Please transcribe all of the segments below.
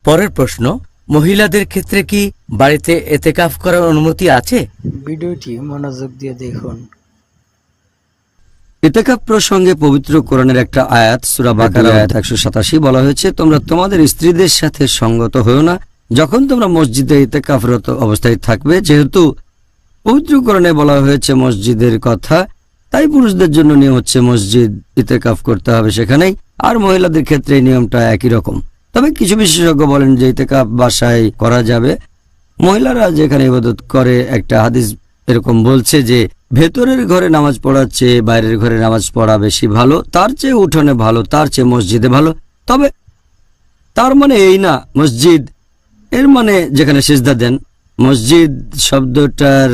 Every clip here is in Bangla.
পরের প্রশ্ন, মহিলাদের ক্ষেত্রে কি বাড়িতে এতেকাফ করার অনুমতি আছে? ভিডিওটি মনোযোগ দিয়ে দেখুন। ইতিকাফ প্রসঙ্গে পবিত্র কোরআনের একটা আয়াত সূরা বাকারা আয়াত 187 বলা হয়েছে, তোমরা তোমাদের স্ত্রীদের সাথে সঙ্গত হও না যখন তোমরা মসজিদে ইতিকাফরত অবস্থায় থাকবে। যেহেতু পবিত্র কোরআনে বলা হয়েছে মসজিদের কথা, তাই পুরুষদের জন্য নিয়ম হচ্ছে মসজিদ ইতিকাফ করতে হবে সেখানেই, আর মহিলাদের ক্ষেত্রে এই নিয়মটা একই রকম। তবে কিছু বিশেষজ্ঞ বলেন যে ইতিকাফ বাসায় করা যাবে। মহিলারা যেখানে ইবাদত করে, একটা হাদিস এরকম বলছে যে ভেতরের ঘরে নামাজ পড়ার চেয়ে বাইরের ঘরে নামাজ পড়া বেশি ভালো, তার চেয়ে উঠোনে ভালো, তার চেয়ে মসজিদে ভালো। তবে তার মানে এই না মসজিদ এর মানে যেখানে সিজদা দেন, মসজিদ শব্দটার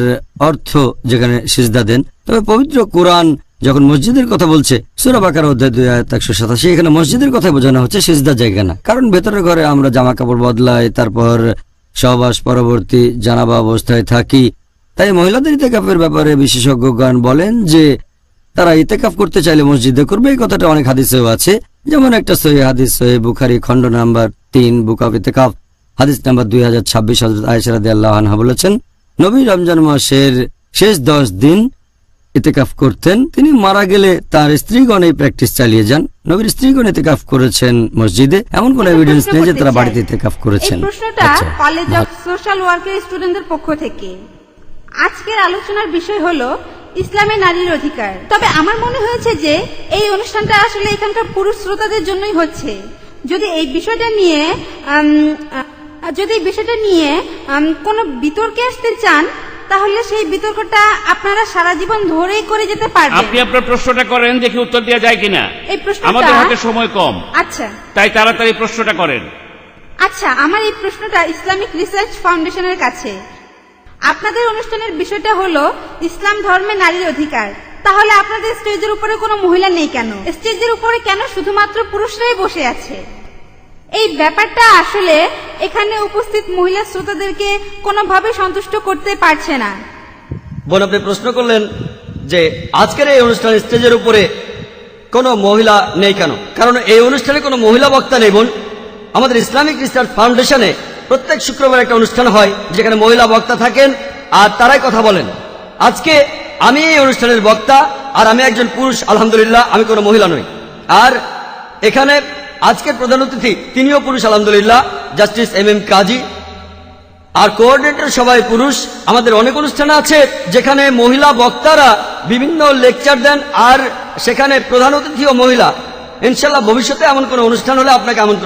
অর্থ যেখানে সিজদা দেন। তবে পবিত্র কোরআন যখন মসজিদের কথা বলছে সূরা বাকারা অধ্যায় 2 আয়াত 187, এখানে মসজিদের কথা বোঝানো হচ্ছে, সিজদা জায়গা না। কারণ ভেতরের ঘরে আমরা জামা কাপড় বদলাই, তারপর সহবাস পরবর্তী জানাবা অবস্থায় থাকি। তাই মহিলাদের ইতিকাফের ব্যাপারে বিশেষজ্ঞগণ বলেন যে তারা ইতিকাফ করতে চাইলে মসজিদে করবে। এই কথাটা অনেক হাদিসেও আছে, যেমন একটা সহিহ হাদিস সহিহ বুখারী খণ্ড নাম্বার 3 বুক অফ ইতিকাফ হাদিস নাম্বার 2026, হযরত আয়েশা রাদিয়াল্লাহু আনহা বলেছেন, নবী রমজান মাসের শেষ 10 দিন ইতিকাফ করতেন। তিনি মারা গেলে তার স্ত্রীগণ এই প্র্যাকটিস চালিয়ে যান। নবীর স্ত্রীগণ ইতিকাফ করেছেন মসজিদে, এমন কোনো এভিডেন্স নেই যে তারা বাড়িতে ইতিকাফ করেছেন। এই প্রশ্নটা কলেজ অফ সোশ্যাল ওয়ার্কের স্টুডেন্টদের পক্ষ থেকে। আজকের আলোচনার বিষয় হলো ইসলামে নারীর অধিকার। তবে আমার মনে হয়েছে যে এই অনুষ্ঠানটা আসলে এখানকার পুরুষ শ্রোতাদের জন্যই হচ্ছে। যদি এই বিষয়টা নিয়ে কোনো বিতর্কে আসতে চান, তাহলে সেই বিতর্কটা আপনারা সারা জীবন ধরেই করে যেতে পারবেন। আপনি আপনার প্রশ্নটা করেন, দেখি উত্তর দেওয়া যায় কিনা। এই প্রশ্নটা আমাদের হাতে সময় কম। আচ্ছা, তাই তাড়াতাড়ি প্রশ্নটা করেন। আচ্ছা, আমার এই প্রশ্নটা ইসলামিক রিসার্চ ফাউন্ডেশনের কাছে। আপনাদের অনুষ্ঠানের বিষয়টা হলো ইসলাম ধর্মে নারীর অধিকার। তাহলে আপনাদের স্টেজের উপরে কোনো মহিলা নেই কেন? স্টেজের উপরে কেন শুধুমাত্র পুরুষরাই বসে আছে? এই ব্যাপারটা আসলে এখানে উপস্থিত মহিলা শ্রোতাদেরকে কোনোভাবে সন্তুষ্ট করতে পারছে না। বোন, আপনি প্রশ্ন করলেন যে আজকের এই অনুষ্ঠানে স্টেজের উপরে কোনো মহিলা নেই কেন? কারণ এই অনুষ্ঠানে কোনো মহিলা বক্তা নেই বোন। আমাদের ইসলামিক রিসার্চ ফাউন্ডেশনে প্রত্যেক শুক্রবার একটা অনুষ্ঠান হয় যেখানে মহিলা বক্তা থাকেন আর তারাই কথা বলেন। আজকে আমি এই অনুষ্ঠানের বক্তা আর আমি একজন পুরুষ, আলহামদুলিল্লাহ, আমি কোনো মহিলা নই। আর এখানে আজকের প্রধান অতিথি তিনিও পুরুষ, আলহামদুলিল্লাহ, জাস্টিস এম কাজী। আর কোঅর্ডিনেটর সবাই পুরুষ। আমাদের অনেক অনুষ্ঠান আছে যেখানে মহিলা বক্তারা বিভিন্ন লেকচার দেন আর সেখানে প্রধান অতিথিও মহিলা। ইনশাআল্লাহ ভবিষ্যতে এমন কোনো অনুষ্ঠান হলে আপনাকে আমন্ত্রণ